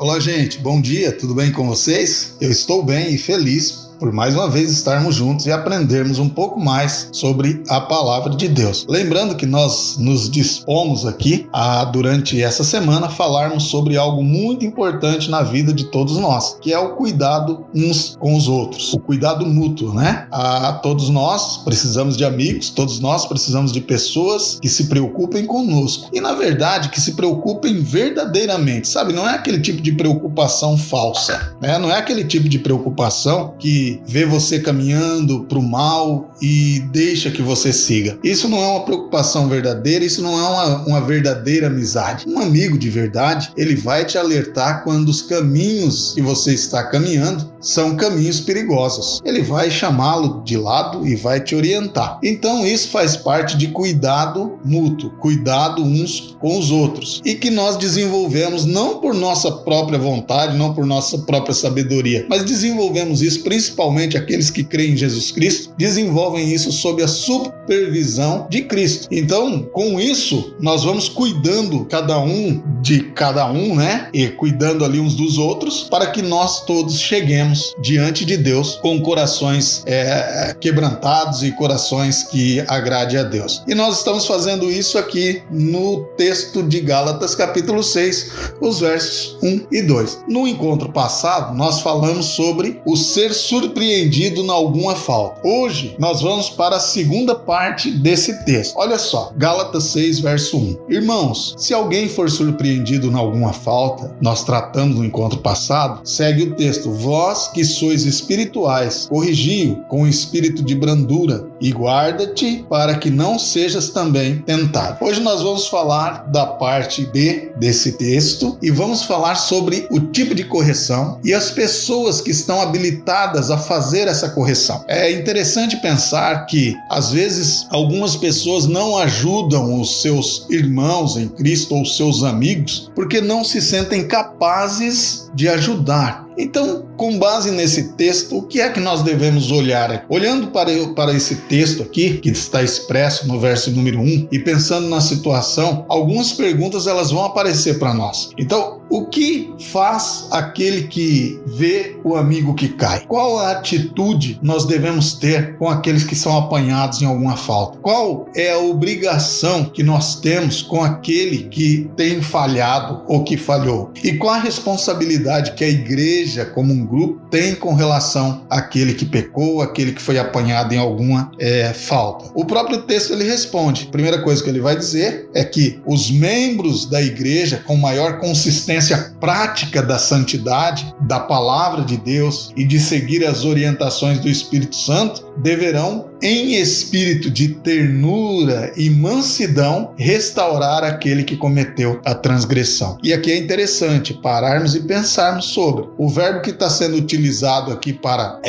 Olá, gente. Bom dia. Tudo bem com vocês? Eu estou bem e feliz por mais uma vez estarmos juntos e aprendermos um pouco mais sobre a palavra de Deus. Lembrando que nós nos dispomos aqui durante essa semana, falarmos sobre algo muito importante na vida de todos nós, que é o cuidado uns com os outros, o cuidado mútuo, né? Todos nós precisamos de amigos, todos nós precisamos de pessoas que se preocupem conosco e, na verdade, que se preocupem verdadeiramente, sabe? Não é aquele tipo de preocupação falsa, né? Não é aquele tipo de preocupação que vê você caminhando para o mal e deixa que você siga. Isso não é uma preocupação verdadeira, isso não é uma verdadeira amizade. Um amigo de verdade, ele vai te alertar quando os caminhos que você está caminhando são caminhos perigosos. Ele vai chamá-lo de lado e vai te orientar. Então isso faz parte de cuidado mútuo, cuidado uns com os outros, e que nós desenvolvemos não por nossa própria vontade, não por nossa própria sabedoria, mas desenvolvemos isso principalmente aqueles que creem em Jesus Cristo, desenvolvem isso sob a supervisão de Cristo. Então, com isso, nós vamos cuidando cada um de cada um, né? E cuidando ali uns dos outros, para que nós todos cheguemos diante de Deus com corações quebrantados e corações que agradem a Deus. E nós estamos fazendo isso aqui no texto de Gálatas, capítulo 6, os versos 1 e 2. No encontro passado, nós falamos sobre o ser surpreendido em alguma falta. Hoje, nós vamos para a segunda parte desse texto. Olha só, Gálatas 6, verso 1. Irmãos, se alguém for surpreendido em alguma falta, nós tratamos no encontro passado, segue o texto: vós que sois espirituais, corrigi-o com espírito de brandura e guarda-te para que não sejas também tentado. Hoje nós vamos falar da parte B desse texto e vamos falar sobre o tipo de correção e as pessoas que estão habilitadas a fazer essa correção. É interessante pensar que, às vezes, algumas pessoas não ajudam os seus irmãos em Cristo ou seus amigos porque não se sentem capazes de ajudar. Então, com base nesse texto, o que é que nós devemos olhar? Olhando para esse texto aqui, que está expresso no verso número 1, e pensando na situação, algumas perguntas elas vão aparecer para nós. Então, o que faz aquele que vê o amigo que cai? Qual a atitude nós devemos ter com aqueles que são apanhados em alguma falta? Qual é a obrigação que nós temos com aquele que tem falhado ou que falhou? E qual a responsabilidade que a igreja, como um grupo, tem com relação àquele que pecou, àquele que foi apanhado em alguma falta? O próprio texto ele responde. A primeira coisa que ele vai dizer é que os membros da igreja, com maior consistência prática da santidade, da palavra de Deus e de seguir as orientações do Espírito Santo, deverão, em espírito de ternura e mansidão, restaurar aquele que cometeu a transgressão. E aqui é interessante pararmos e pensarmos sobre o verbo que está sendo utilizado aqui para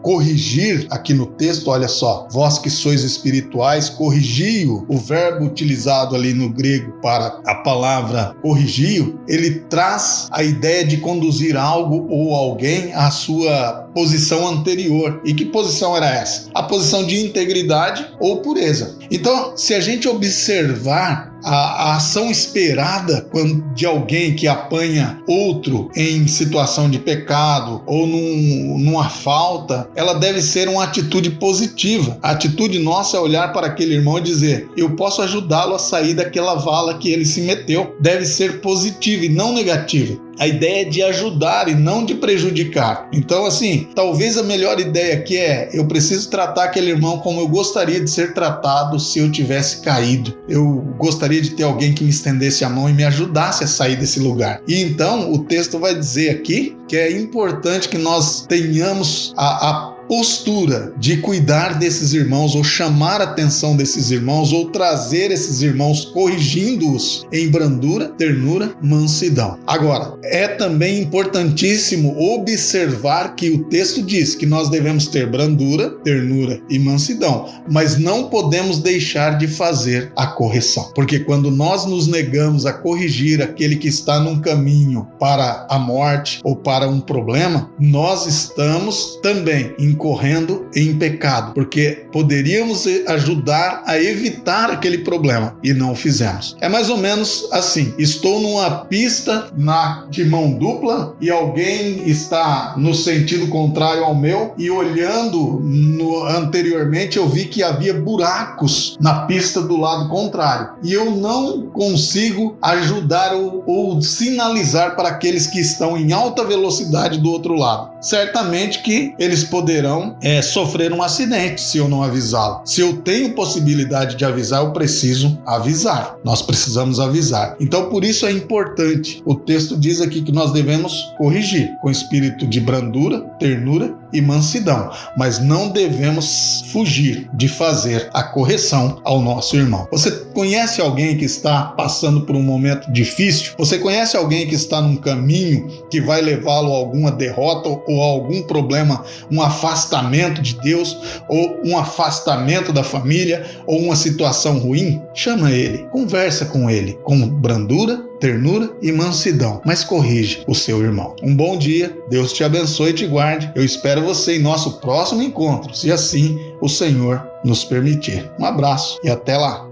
corrigir, aqui no texto, olha só, vós que sois espirituais, corrigi-o. O verbo utilizado ali no grego para a palavra corrigi-o, ele traz a ideia de conduzir algo ou alguém à sua posição anterior. E que posição era essa? A posição de integridade ou pureza. Então, se a gente observar a ação esperada de alguém que apanha outro em situação de pecado ou numa falta, ela deve ser uma atitude positiva. A atitude nossa é olhar para aquele irmão e dizer: eu posso ajudá-lo a sair daquela vala que ele se meteu. Deve ser positiva e não negativa. A ideia é de ajudar e não de prejudicar. Então, assim, talvez a melhor ideia aqui eu preciso tratar aquele irmão como eu gostaria de ser tratado se eu tivesse caído. Eu gostaria de ter alguém que me estendesse a mão e me ajudasse a sair desse lugar. E então, o texto vai dizer aqui que é importante que nós tenhamos a postura de cuidar desses irmãos, ou chamar a atenção desses irmãos, ou trazer esses irmãos corrigindo-os em brandura, ternura, mansidão. Agora, é também importantíssimo observar que o texto diz que nós devemos ter brandura, ternura e mansidão, mas não podemos deixar de fazer a correção, porque quando nós nos negamos a corrigir aquele que está num caminho para a morte ou para um problema, nós estamos também, em incorrendo em pecado, porque poderíamos ajudar a evitar aquele problema e não o fizemos. É mais ou menos assim: estou numa pista de mão dupla e alguém está no sentido contrário ao meu, e olhando anteriormente eu vi que havia buracos na pista do lado contrário, e eu não consigo ajudar ou sinalizar para aqueles que estão em alta velocidade do outro lado. Certamente que eles poderão sofrer um acidente se eu não avisá-lo. Se eu tenho possibilidade de avisar, eu preciso avisar. Nós precisamos avisar. Então, por isso é importante. O texto diz aqui que nós devemos corrigir com espírito de brandura, ternura e mansidão, mas não devemos fugir de fazer a correção ao nosso irmão. Você conhece alguém que está passando por um momento difícil? Você conhece alguém que está num caminho que vai levá-lo a alguma derrota ou a algum problema, um afastamento de Deus, ou um afastamento da família, ou uma situação ruim? Chama ele, conversa com ele, com brandura, ternura e mansidão, mas corrige o seu irmão. Um bom dia, Deus te abençoe e te guarde. Eu espero você em nosso próximo encontro, se assim o Senhor nos permitir. Um abraço e até lá!